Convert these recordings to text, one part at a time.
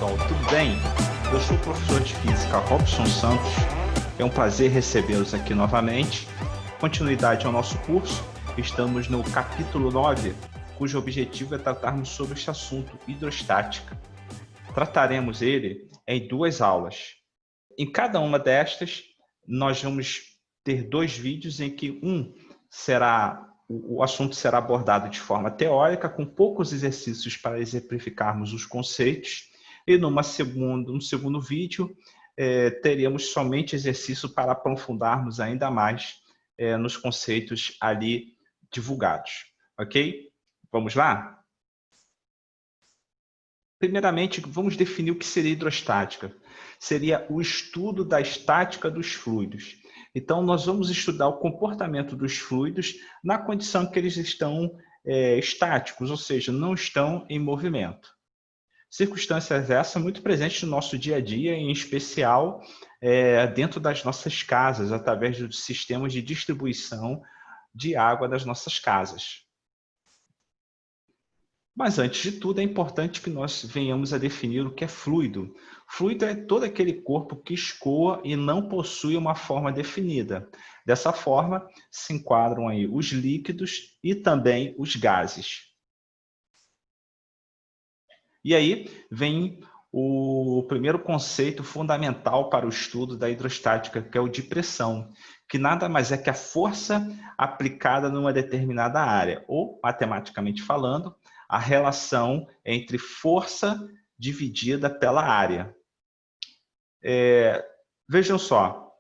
pessoal, tudo bem? Eu sou o professor de Física Robson Santos. É um prazer recebê-los aqui novamente. Continuidade ao nosso curso, estamos no capítulo 9, cujo objetivo é tratarmos sobre este assunto, hidrostática. Trataremos ele em 2 aulas. Em cada uma destas, nós vamos ter 2 vídeos em que o assunto será abordado de forma teórica, com poucos exercícios para exemplificarmos os conceitos, e no segundo vídeo, teremos somente exercício para aprofundarmos ainda mais nos conceitos ali divulgados. Ok? Vamos lá? Primeiramente, vamos definir o que seria hidrostática. Seria o estudo da estática dos fluidos. Então, nós vamos estudar o comportamento dos fluidos na condição que eles estão estáticos, ou seja, não estão em movimento. Circunstâncias essas muito presentes no nosso dia a dia, em especial dentro das nossas casas, através dos sistemas de distribuição de água das nossas casas. Mas, antes de tudo, é importante que nós venhamos a definir o que é fluido. Fluido é todo aquele corpo que escoa e não possui uma forma definida. Dessa forma, se enquadram aí os líquidos e também os gases. E aí vem o primeiro conceito fundamental para o estudo da hidrostática, que é o de pressão, que nada mais é que a força aplicada numa determinada área, ou, matematicamente falando, a relação entre força dividida pela área. Vejam só,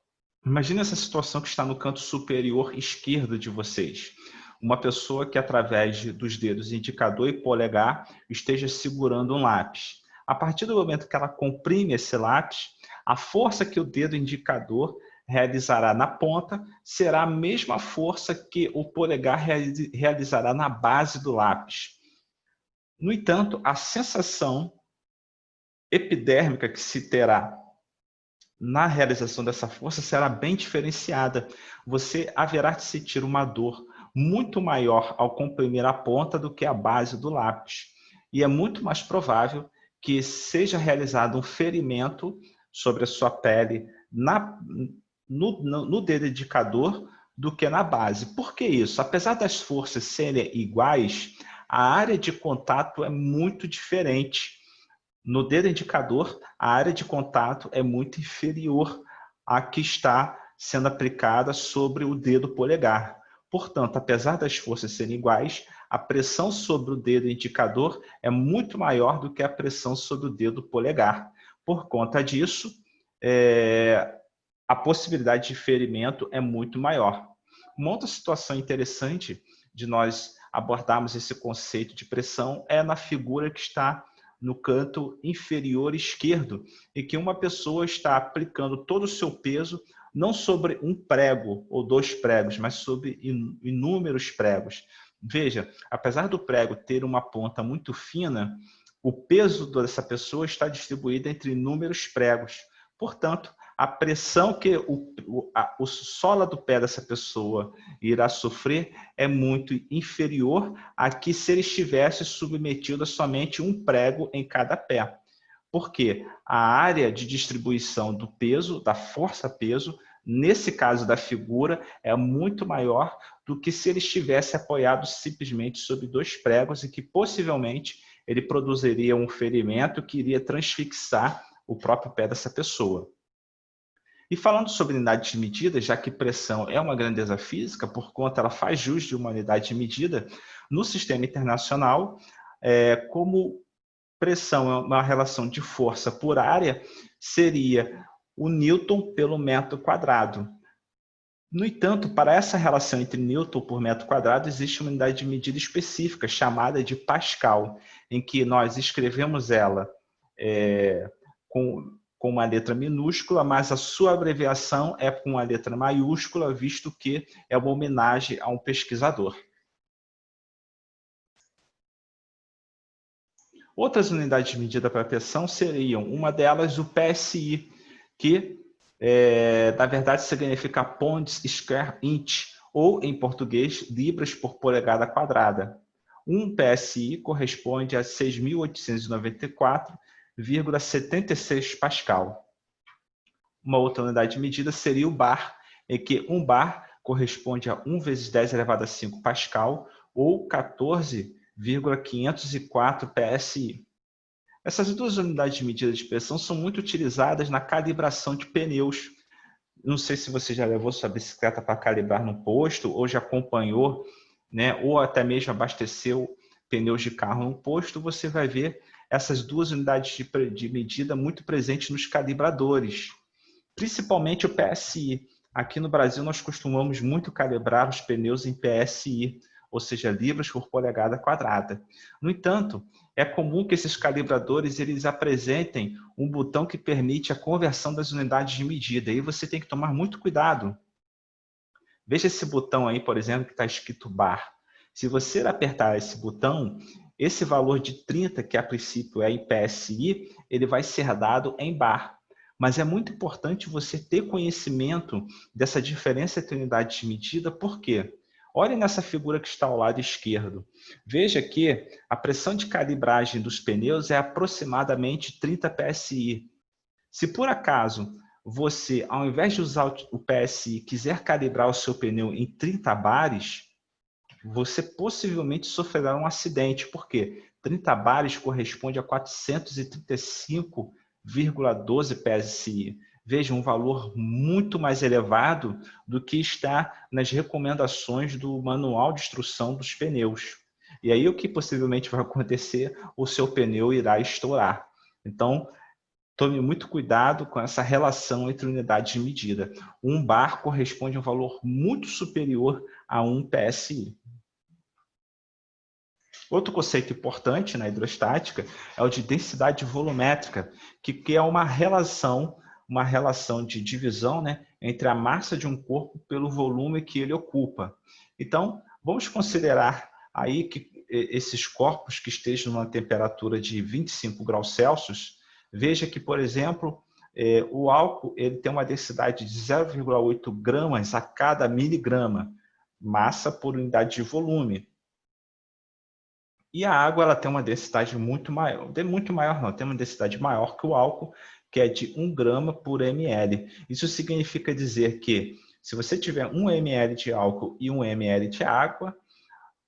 imagine essa situação que está no canto superior esquerdo de vocês. Uma pessoa que, através dos dedos indicador e polegar, esteja segurando um lápis. A partir do momento que ela comprime esse lápis, a força que o dedo indicador realizará na ponta será a mesma força que o polegar realizará na base do lápis. No entanto, a sensação epidérmica que se terá na realização dessa força será bem diferenciada. Você haverá de sentir uma dor muito maior ao comprimir a ponta do que a base do lápis. E é muito mais provável que seja realizado um ferimento sobre a sua pele no dedo indicador do que na base. Por que isso? Apesar das forças serem iguais, a área de contato é muito diferente. No dedo indicador, a área de contato é muito inferior à que está sendo aplicada sobre o dedo polegar. Portanto, apesar das forças serem iguais, a pressão sobre o dedo indicador é muito maior do que a pressão sobre o dedo polegar. Por conta disso, a possibilidade de ferimento é muito maior. Uma outra situação interessante de nós abordarmos esse conceito de pressão é na figura que está no canto inferior esquerdo, em que uma pessoa está aplicando todo o seu peso não sobre um prego ou 2 pregos, mas sobre inúmeros pregos. Veja, apesar do prego ter uma ponta muito fina, o peso dessa pessoa está distribuído entre inúmeros pregos. Portanto, a pressão que o sola do pé dessa pessoa irá sofrer é muito inferior a que se ele estivesse submetido a somente um prego em cada pé. Porque a área de distribuição do peso, da força-peso, nesse caso da figura, é muito maior do que se ele estivesse apoiado simplesmente sobre 2 pregos e que possivelmente ele produziria um ferimento que iria transfixar o próprio pé dessa pessoa. E falando sobre unidades de medida, já que pressão é uma grandeza física, por conta ela faz jus de uma unidade de medida, no sistema internacional, como pressão é uma relação de força por área, seria o Newton pelo metro quadrado. No entanto, para essa relação entre Newton por metro quadrado, existe uma unidade de medida específica, chamada de Pascal, em que nós escrevemos ela com uma letra minúscula, mas a sua abreviação é com a letra maiúscula, visto que é uma homenagem a um pesquisador. Outras unidades de medida para pressão seriam, uma delas, o PSI, que, na verdade, significa Pounds Square Inch, ou, em português, libras por polegada quadrada. Um PSI corresponde a 6.894 1,76 pascal. Uma outra unidade de medida seria o bar, em que um bar corresponde a 1 vezes 10 elevado a 5 pascal, ou 14,504 PSI. Essas duas unidades de medida de pressão são muito utilizadas na calibração de pneus. Não sei se você já levou sua bicicleta para calibrar no posto, ou já acompanhou, né, ou até mesmo abasteceu pneus de carro no posto, você vai ver essas duas unidades de medida muito presentes nos calibradores, principalmente o PSI. Aqui no Brasil nós costumamos muito calibrar os pneus em PSI, ou seja, libras por polegada quadrada. No entanto, é comum que esses calibradores eles apresentem um botão que permite a conversão das unidades de medida, e você tem que tomar muito cuidado. Veja esse botão aí, por exemplo, que está escrito bar. Se você apertar esse botão, esse valor de 30, que a princípio é em PSI, ele vai ser dado em bar. Mas é muito importante você ter conhecimento dessa diferença entre unidades de medida, por quê? Olhe nessa figura que está ao lado esquerdo. Veja que a pressão de calibragem dos pneus é aproximadamente 30 PSI. Se por acaso você, ao invés de usar o PSI, quiser calibrar o seu pneu em 30 bares, você possivelmente sofrerá um acidente, porque 30 bares corresponde a 435,12 PSI. Veja, um valor muito mais elevado do que está nas recomendações do manual de instrução dos pneus. E aí o que possivelmente vai acontecer? O seu pneu irá estourar. Então, tome muito cuidado com essa relação entre unidades de medida. Um bar corresponde a um valor muito superior a 1 PSI. Outro conceito importante na hidrostática é o de densidade volumétrica, que é uma relação de divisão, né, entre a massa de um corpo pelo volume que ele ocupa. Então, vamos considerar aí que esses corpos que estejam numa temperatura de 25 graus Celsius, veja que, por exemplo, o álcool ele tem uma densidade de 0,8 gramas a cada miligrama, massa por unidade de volume. E a água ela tem uma densidade muito maior, tem uma densidade maior que o álcool, que é de 1 grama por ml. Isso significa dizer que, se você tiver 1 ml de álcool e 1 ml de água,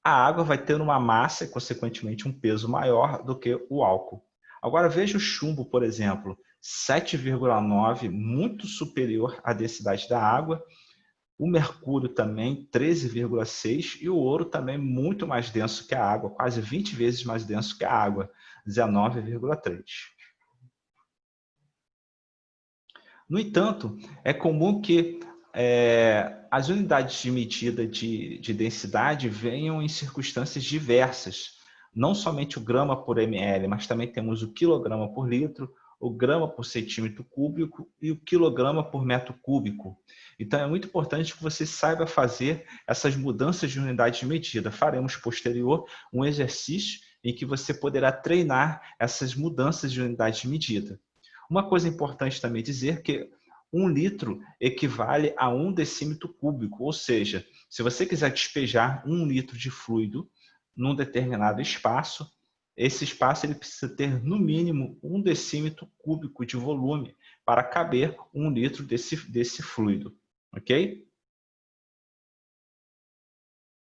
a água vai ter uma massa e, consequentemente, um peso maior do que o álcool. Agora, veja o chumbo, por exemplo, 7,9, muito superior à densidade da água. O mercúrio também, 13,6, e o ouro também muito mais denso que a água, quase 20 vezes mais denso que a água, 19,3. No entanto, é comum que as unidades de medida de densidade venham em circunstâncias diversas. Não somente o grama por ml, mas também temos o quilograma por litro, o grama por centímetro cúbico e o quilograma por metro cúbico. Então, é muito importante que você saiba fazer essas mudanças de unidade de medida. Faremos posterior um exercício em que você poderá treinar essas mudanças de unidade de medida. Uma coisa importante também dizer que 1 litro equivale a 1 decímetro cúbico, ou seja, se você quiser despejar 1 litro de fluido num determinado espaço, esse espaço ele precisa ter no mínimo 1 decímetro cúbico de volume para caber 1 litro desse fluido, ok?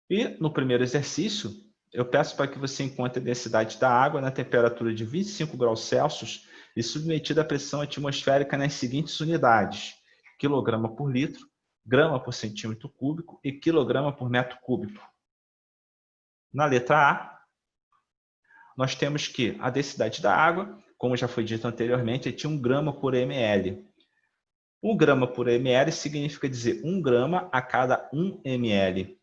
E no primeiro exercício, eu peço para que você encontre a densidade da água na temperatura de 25 graus Celsius e submetida à pressão atmosférica nas seguintes unidades: quilograma por litro, grama por centímetro cúbico e quilograma por metro cúbico. Na letra A, nós temos que a densidade da água, como já foi dito anteriormente, é de 1 grama por ml. 1 grama por ml significa dizer 1 grama a cada 1 ml.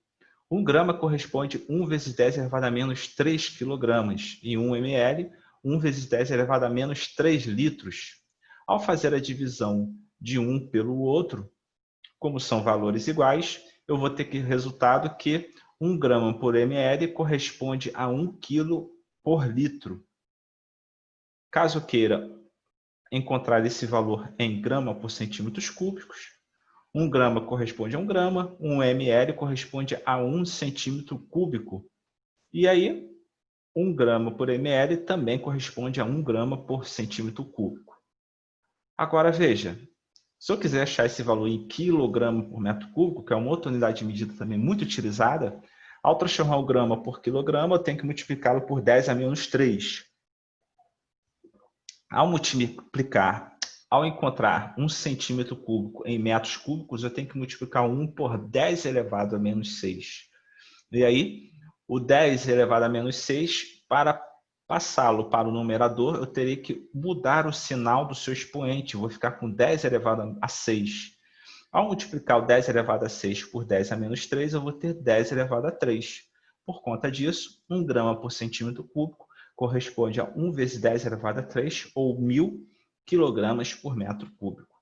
1 grama corresponde a 1 vezes 10 elevado a menos 3 quilogramas. E 1 ml, 1 vezes 10 elevado a menos 3 litros. Ao fazer a divisão de um pelo outro, como são valores iguais, eu vou ter que resultado que 1 grama por ml corresponde a 1 quilo por litro. Caso queira encontrar esse valor em grama por centímetros cúbicos, 1 grama corresponde a 1 grama, 1 ml corresponde a 1 centímetro cúbico. E aí, 1 grama por ml também corresponde a 1 grama por centímetro cúbico. Agora, veja, se eu quiser achar esse valor em quilograma por metro cúbico, que é uma outra unidade de medida também muito utilizada, ao transformar o grama por quilograma, eu tenho que multiplicá-lo por 10 a menos 3. Ao multiplicar, ao encontrar 1 centímetro cúbico em metros cúbicos, eu tenho que multiplicar 1 por 10 elevado a menos 6. E aí, o 10 elevado a menos 6, para passá-lo para o numerador, eu terei que mudar o sinal do seu expoente. Eu vou ficar com 10 elevado a 6. Ao multiplicar o 10 elevado a 6 por 10 a menos 3, eu vou ter 10 elevado a 3. Por conta disso, 1 grama por centímetro cúbico corresponde a 1 vezes 10 elevado a 3, ou 1.000 quilogramas por metro cúbico.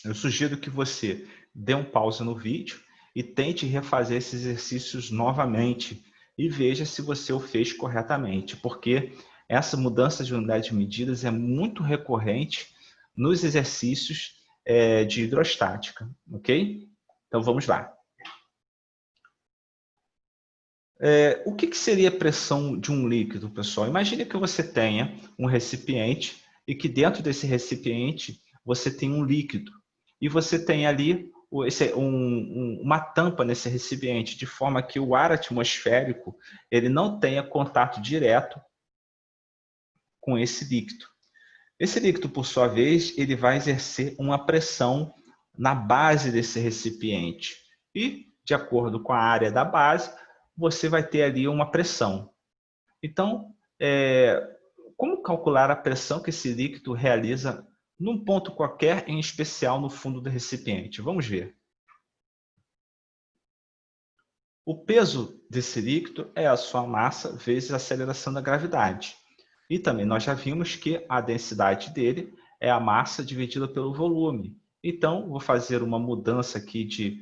Eu sugiro que você dê um pause no vídeo e tente refazer esses exercícios novamente e veja se você o fez corretamente, porque essa mudança de unidade de medidas é muito recorrente nos exercícios de hidrostática, ok? Então vamos lá. O que seria a pressão de um líquido, pessoal? Imagine que você tenha um recipiente e que dentro desse recipiente você tem um líquido e você tem ali uma tampa nesse recipiente, de forma que o ar atmosférico ele não tenha contato direto com esse líquido. Esse líquido, por sua vez, ele vai exercer uma pressão na base desse recipiente e, de acordo com a área da base, você vai ter ali uma pressão. Então, como calcular a pressão que esse líquido realiza num ponto qualquer, em especial no fundo do recipiente? Vamos ver. O peso desse líquido é a sua massa vezes a aceleração da gravidade. E também nós já vimos que a densidade dele é a massa dividida pelo volume. Então, vou fazer uma mudança aqui de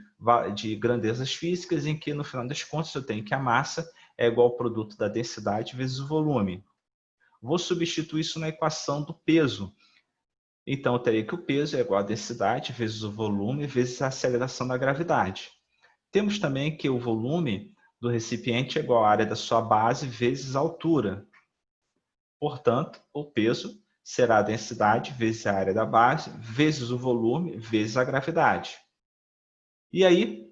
grandezas físicas, em que, no final das contas, eu tenho que a massa é igual ao produto da densidade vezes o volume. Vou substituir isso na equação do peso. Então, eu terei que o peso é igual à densidade vezes o volume vezes a aceleração da gravidade. Temos também que o volume do recipiente é igual à área da sua base vezes a altura. Portanto, o peso será a densidade vezes a área da base vezes o volume vezes a gravidade. E aí,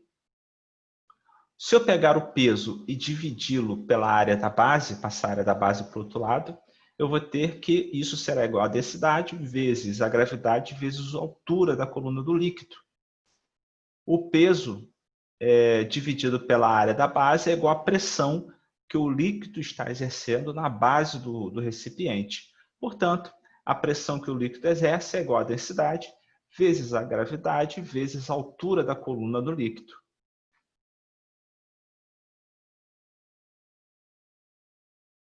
se eu pegar o peso e dividi-lo pela área da base, passar a área da base para o outro lado, eu vou ter que isso será igual a densidade vezes a gravidade vezes a altura da coluna do líquido. O peso dividido pela área da base é igual à pressão que o líquido está exercendo na base do recipiente. Portanto, a pressão que o líquido exerce é igual à densidade vezes a gravidade vezes a altura da coluna do líquido.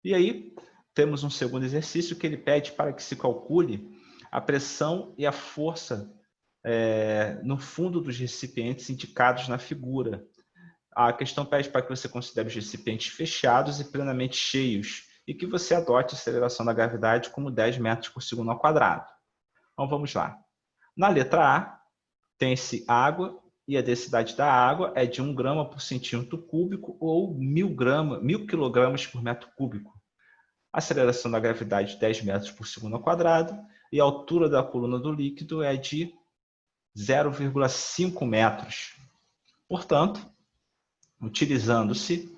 E aí, temos um segundo exercício que ele pede para que se calcule a pressão e a força no fundo dos recipientes indicados na figura. A questão pede para que você considere os recipientes fechados e plenamente cheios e que você adote a aceleração da gravidade como 10 metros por segundo ao quadrado. Então, vamos lá. Na letra A, tem-se água e a densidade da água é de 1 grama por centímetro cúbico ou 1.000 quilogramas por metro cúbico. A aceleração da gravidade 10 metros por segundo ao quadrado e a altura da coluna do líquido é de 0,5 metros. Portanto, utilizando-se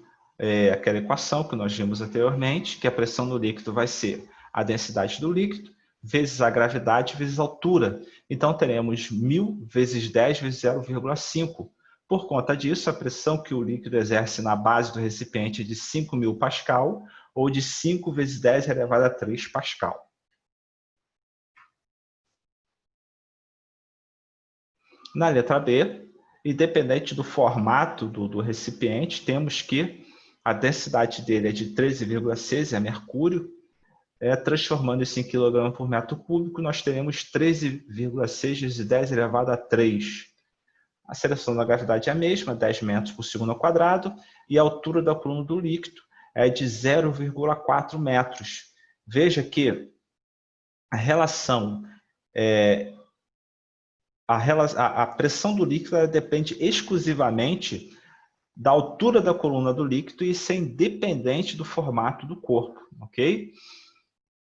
aquela equação que nós vimos anteriormente, que a pressão no líquido vai ser a densidade do líquido vezes a gravidade vezes a altura. Então, teremos 1.000 vezes 10 vezes 0,5. Por conta disso, a pressão que o líquido exerce na base do recipiente é de 5.000 pascal, ou de 5 vezes 10 elevado a 3 pascal. Na letra B, independente do formato do recipiente, temos que a densidade dele é de 13,6, é mercúrio. Transformando isso em quilograma por metro cúbico, nós teremos 13,6 vezes 10 elevado a 3. A aceleração da gravidade é a mesma, 10 metros por segundo ao quadrado, e a altura da coluna do líquido é de 0,4 metros. Veja que a relação, a pressão do líquido depende exclusivamente da altura da coluna do líquido e isso é independente do formato do corpo, ok?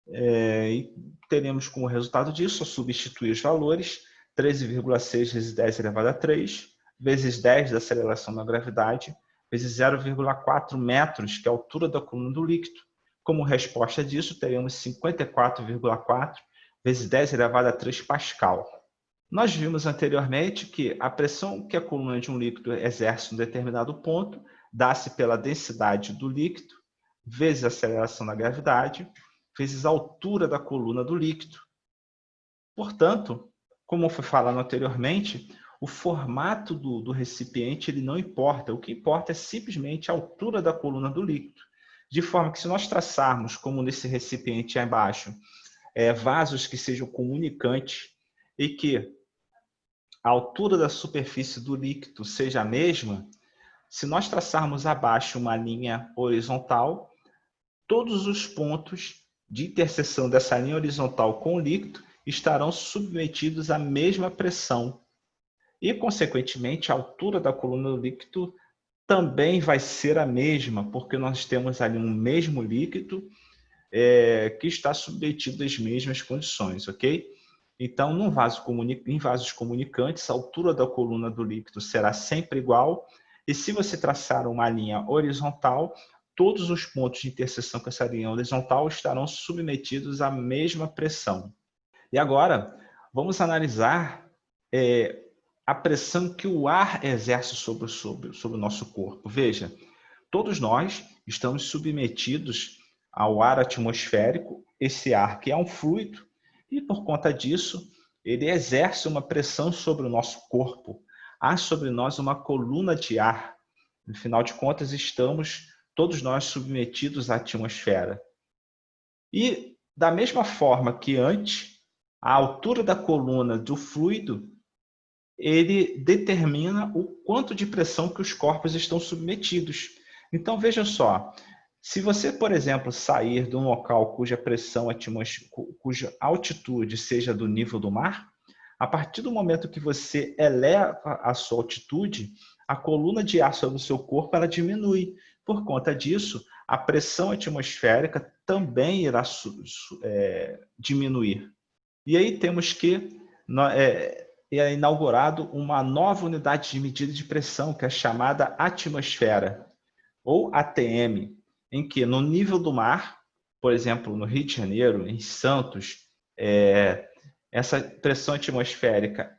E teremos como resultado disso, substituir os valores, 13,6 vezes 10 elevado a 3, vezes 10 da aceleração da gravidade, vezes 0,4 metros, que é a altura da coluna do líquido. Como resposta disso, teremos 54,4 vezes 10 elevado a 3 Pascal. Nós vimos anteriormente que a pressão que a coluna de um líquido exerce em um determinado ponto dá-se pela densidade do líquido, vezes a aceleração da gravidade, vezes a altura da coluna do líquido. Portanto, como foi falado anteriormente, o formato do recipiente ele não importa. O que importa é simplesmente a altura da coluna do líquido. De forma que se nós traçarmos, como nesse recipiente aí embaixo, vasos que sejam comunicantes e que a altura da superfície do líquido seja a mesma, se nós traçarmos abaixo uma linha horizontal, todos os pontos de interseção dessa linha horizontal com o líquido estarão submetidos à mesma pressão. E, consequentemente, a altura da coluna do líquido também vai ser a mesma, porque nós temos ali um mesmo líquido que está submetido às mesmas condições, ok? Então, em vasos comunicantes, a altura da coluna do líquido será sempre igual, e se você traçar uma linha horizontal, todos os pontos de interseção com essa linha horizontal estarão submetidos à mesma pressão. E agora, vamos analisar a pressão que o ar exerce sobre o nosso corpo. Veja, todos nós estamos submetidos ao ar atmosférico, esse ar que é um fluido, e por conta disso, ele exerce uma pressão sobre o nosso corpo. Há sobre nós uma coluna de ar. No final de contas, estamos todos nós submetidos à atmosfera. E da mesma forma que antes, a altura da coluna do fluido, ele determina o quanto de pressão que os corpos estão submetidos. Então, veja só, se você, por exemplo, sair de um local cuja pressão cuja altitude seja do nível do mar, a partir do momento que você eleva a sua altitude, a coluna de ar sobre o seu corpo ela diminui. Por conta disso, a pressão atmosférica também irá diminuir. E aí temos que é inaugurado uma nova unidade de medida de pressão, que é chamada atmosfera, ou ATM, em que no nível do mar, por exemplo, no Rio de Janeiro, em Santos, essa pressão atmosférica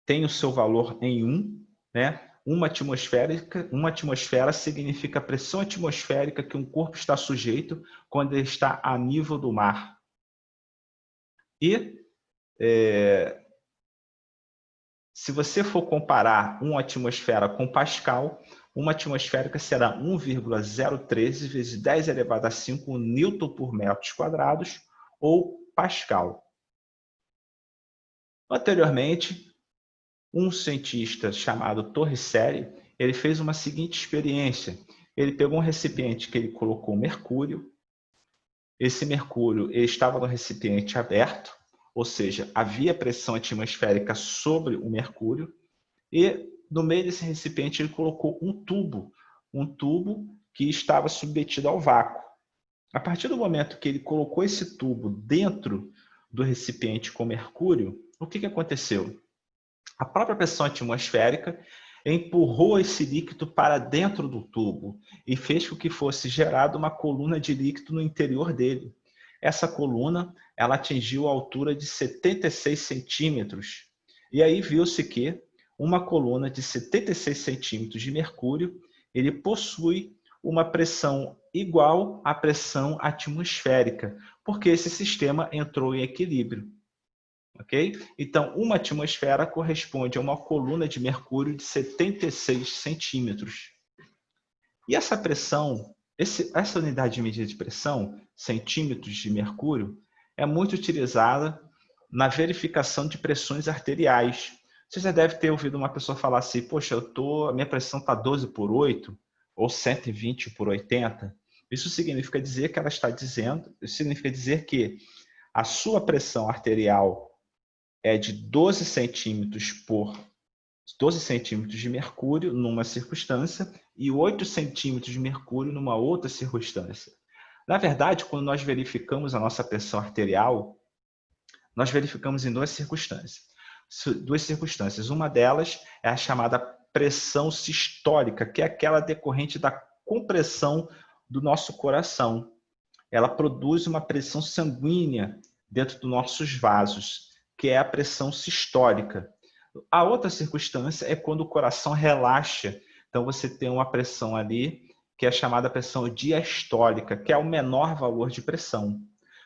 tem o seu valor em 1, né? Uma atmosfera significa a pressão atmosférica que um corpo está sujeito quando ele está a nível do mar. E se você for comparar uma atmosfera com Pascal, uma atmosférica será 1,013 vezes 10 elevado a 5 Newton por metros quadrados, ou Pascal. Anteriormente, um cientista chamado Torricelli, ele fez uma seguinte experiência. Ele pegou um recipiente que ele colocou mercúrio. Esse mercúrio ele estava no recipiente aberto, ou seja, havia pressão atmosférica sobre o mercúrio, e no meio desse recipiente ele colocou um tubo que estava submetido ao vácuo. A partir do momento que ele colocou esse tubo dentro do recipiente com mercúrio, o que aconteceu? A própria pressão atmosférica empurrou esse líquido para dentro do tubo e fez com que fosse gerada uma coluna de líquido no interior dele. Essa coluna ela atingiu a altura de 76 centímetros. E aí viu-se que uma coluna de 76 centímetros de mercúrio ele possui uma pressão igual à pressão atmosférica, porque esse sistema entrou em equilíbrio. Okay? Então, uma atmosfera corresponde a uma coluna de mercúrio de 76 centímetros. E essa pressão, essa unidade de medida de pressão, centímetros de mercúrio, é muito utilizada na verificação de pressões arteriais. Você já deve ter ouvido uma pessoa falar assim, poxa, a minha pressão está 12 por 8 ou 120 por 80. Isso significa dizer que ela está dizendo, significa dizer que a sua pressão arterial é de 12 centímetros por 12 centímetros de mercúrio numa circunstância e 8 centímetros de mercúrio numa outra circunstância. Na verdade, quando nós verificamos a nossa pressão arterial, nós verificamos em duas circunstâncias. Uma delas é a chamada pressão sistólica, que é aquela decorrente da compressão do nosso coração. Ela produz uma pressão sanguínea dentro dos nossos vasos, que é a pressão sistólica. A outra circunstância é quando o coração relaxa. Então, você tem uma pressão ali, que é chamada pressão diastólica, que é o menor valor de pressão.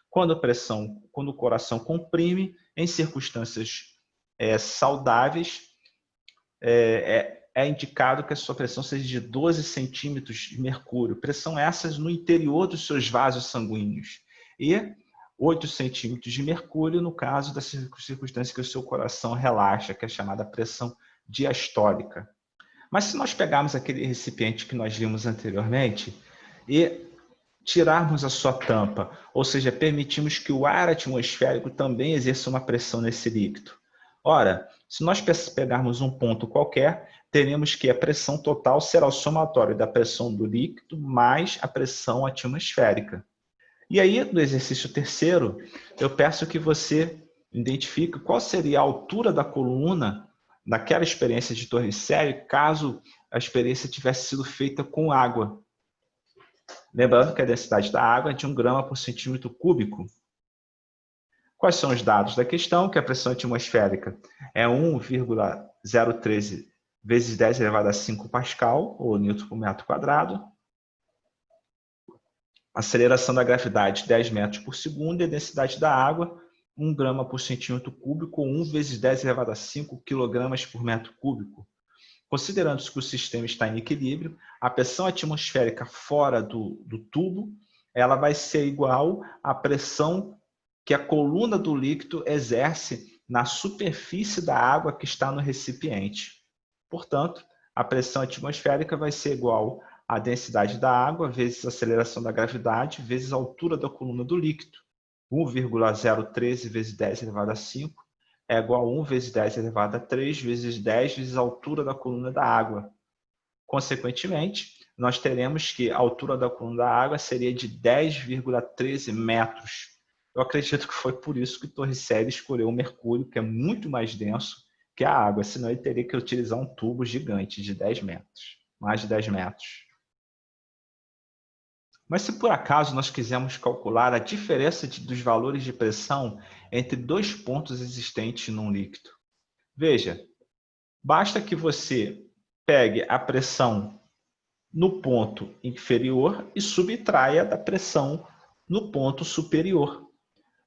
Quando o coração comprime, em circunstâncias saudáveis, é indicado que a sua pressão seja de 12 centímetros de mercúrio. Pressão essas no interior dos seus vasos sanguíneos. E 8 centímetros de mercúrio no caso da circunstância que o seu coração relaxa, que é chamada pressão diastólica. Mas se nós pegarmos aquele recipiente que nós vimos anteriormente e tirarmos a sua tampa, ou seja, permitirmos que o ar atmosférico também exerça uma pressão nesse líquido. Ora, se nós pegarmos um ponto qualquer, teremos que a pressão total será o somatório da pressão do líquido mais a pressão atmosférica. E aí, no exercício terceiro, eu peço que você identifique qual seria a altura da coluna naquela experiência de Torricelli, caso a experiência tivesse sido feita com água. Lembrando que a densidade da água é de 1 grama por centímetro cúbico. Quais são os dados da questão? Que a pressão atmosférica é 1,013 vezes 10 elevado a 5 pascal, ou newton por metro quadrado. Aceleração da gravidade, 10 metros por segundo. E a densidade da água, 1 grama por centímetro cúbico, ou 1 vezes 10 elevado a 5 quilogramas por metro cúbico. Considerando que o sistema está em equilíbrio, a pressão atmosférica fora do tubo, ela vai ser igual à pressão que a coluna do líquido exerce na superfície da água que está no recipiente. Portanto, a pressão atmosférica vai ser igual à densidade da água vezes a aceleração da gravidade vezes a altura da coluna do líquido. 1,013 vezes 10 elevado a 5 é igual a 1 vezes 10 elevado a 3 vezes 10 vezes a altura da coluna da água. Consequentemente, nós teremos que a altura da coluna da água seria de 10,13 metros. Eu acredito que foi por isso que Torricelli escolheu o mercúrio, que é muito mais denso que a água, senão ele teria que utilizar um tubo gigante de 10 metros, mais de 10 metros. Mas se por acaso nós quisermos calcular a diferença dos valores de pressão entre dois pontos existentes num líquido, veja, basta que você pegue a pressão no ponto inferior e subtraia da pressão no ponto superior.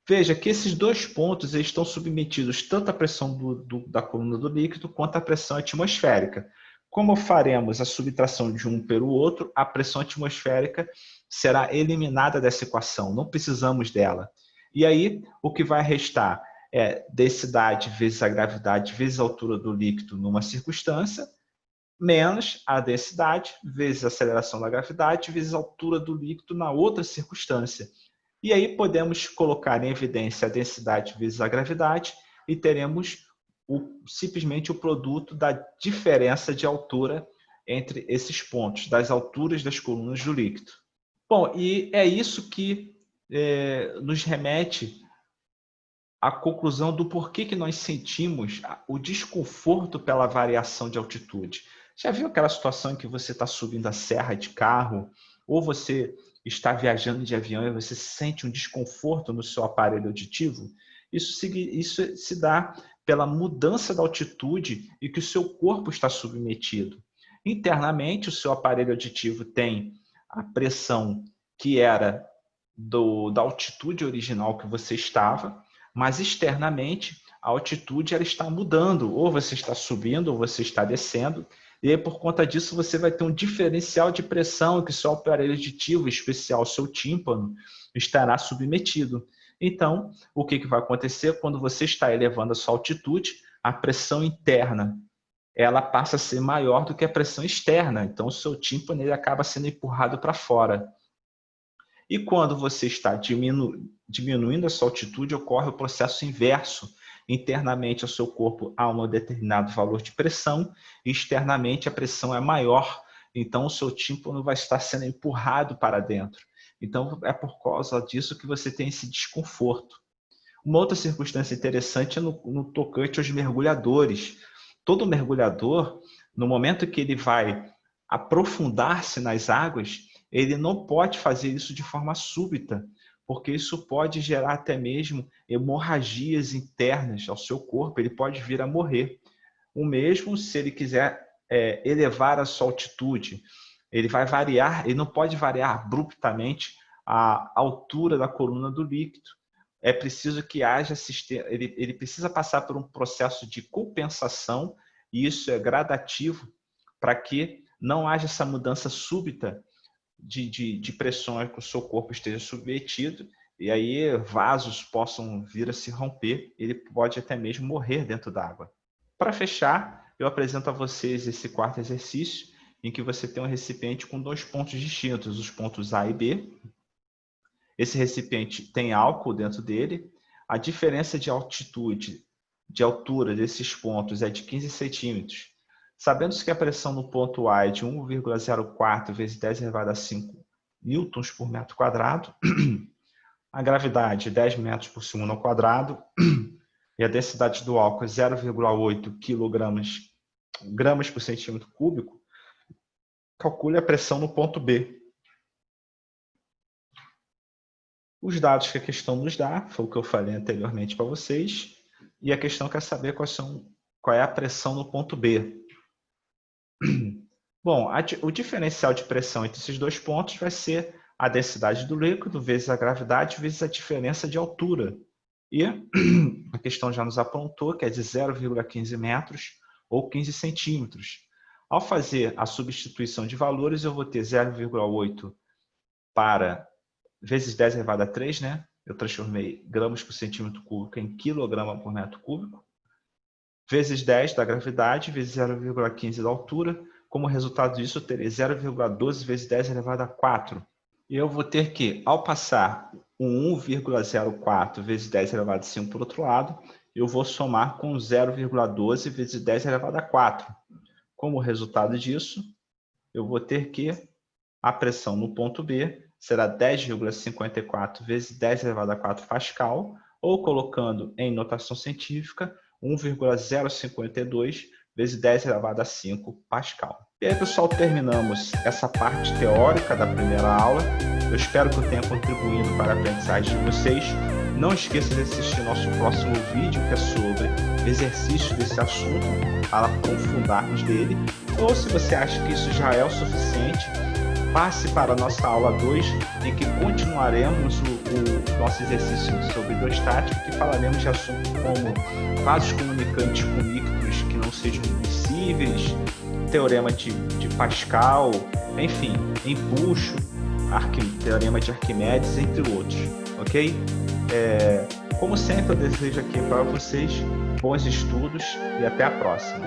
Veja que esses dois pontos eles estão submetidos tanto à pressão da coluna do líquido quanto à pressão atmosférica. Como faremos a subtração de um pelo outro, a pressão atmosférica será eliminada dessa equação, não precisamos dela. E aí, o que vai restar é densidade vezes a gravidade vezes a altura do líquido numa circunstância, menos a densidade vezes a aceleração da gravidade vezes a altura do líquido na outra circunstância. E aí podemos colocar em evidência a densidade vezes a gravidade e teremos simplesmente o produto da diferença de altura entre esses pontos, das alturas das colunas do líquido. Bom, e é isso que nos remete à conclusão do porquê que nós sentimos o desconforto pela variação de altitude. Já viu aquela situação em que você está subindo a serra de carro, ou você está viajando de avião e você sente um desconforto no seu aparelho auditivo? Isso se dá pela mudança da altitude e que o seu corpo está submetido. Internamente, o seu aparelho auditivo tem a pressão que era da altitude original que você estava, mas externamente a altitude ela está mudando, ou você está subindo ou você está descendo, e aí, por conta disso você vai ter um diferencial de pressão que seu aparelho auditivo, em especial o seu tímpano, estará submetido. Então, o que vai acontecer quando você está elevando a sua altitude? A pressão interna ela passa a ser maior do que a pressão externa, então o seu tímpano ele acaba sendo empurrado para fora. E quando você está diminuindo a sua altitude, ocorre o processo inverso, internamente ao seu corpo há um determinado valor de pressão, e externamente a pressão é maior, então o seu tímpano vai estar sendo empurrado para dentro. Então é por causa disso que você tem esse desconforto. Uma outra circunstância interessante é no tocante aos mergulhadores. Todo mergulhador, no momento que ele vai aprofundar-se nas águas, ele não pode fazer isso de forma súbita, porque isso pode gerar até mesmo hemorragias internas ao seu corpo, ele pode vir a morrer. O mesmo se ele quiser elevar a sua altitude, ele vai variar, ele não pode variar abruptamente a altura da coluna do líquido. É preciso que haja ele precisa passar por um processo de compensação, e isso é gradativo, para que não haja essa mudança súbita de pressões que o seu corpo esteja submetido, e aí vasos possam vir a se romper, ele pode até mesmo morrer dentro d'água. Para fechar, eu apresento a vocês esse quarto exercício, em que você tem um recipiente com 2 pontos distintos, os pontos A e B. Esse recipiente tem álcool dentro dele. A diferença de altitude, de altura desses pontos é de 15 centímetros. Sabendo que a pressão no ponto A é de 1,04 vezes 10 elevado a 5 newtons por metro quadrado, a gravidade 10 metros por segundo ao quadrado, e a densidade do álcool é 0,8 gramas por centímetro cúbico, calcule a pressão no ponto B. Os dados que a questão nos dá, foi o que eu falei anteriormente para vocês, e a questão quer saber qual é a pressão no ponto B. Bom, o diferencial de pressão entre esses 2 pontos vai ser a densidade do líquido vezes a gravidade vezes a diferença de altura. E a questão já nos apontou que é de 0,15 metros ou 15 centímetros. Ao fazer a substituição de valores, eu vou ter 0,8 vezes 10 elevado a 3, né? Eu transformei gramas por centímetro cúbico em quilograma por metro cúbico, vezes 10 da gravidade, vezes 0,15 da altura. Como resultado disso, eu terei 0,12 vezes 10 elevado a 4. E eu vou ter que, ao passar o 1,04 vezes 10 elevado a 5 por outro lado, eu vou somar com 0,12 vezes 10 elevado a 4. Como resultado disso, eu vou ter que a pressão no ponto B será 10,54 vezes 10 elevado a 4 Pascal, ou colocando em notação científica, 1,052 vezes 10 elevado a 5 Pascal. E aí, pessoal, terminamos essa parte teórica da primeira aula. Eu espero que eu tenha contribuído para a aprendizagem de vocês. Não esqueça de assistir nosso próximo vídeo, que é sobre exercícios desse assunto, para aprofundarmos dele. Ou, se você acha que isso já é o suficiente, passe para a nossa aula 2, em que continuaremos o nosso exercício sobre hidrostática, que falaremos de assuntos como vasos comunicantes com líquidos que não sejam miscíveis, teorema de Pascal, enfim, empuxo, teorema de Arquimedes, entre outros, ok? Como sempre, eu desejo aqui para vocês bons estudos e até a próxima.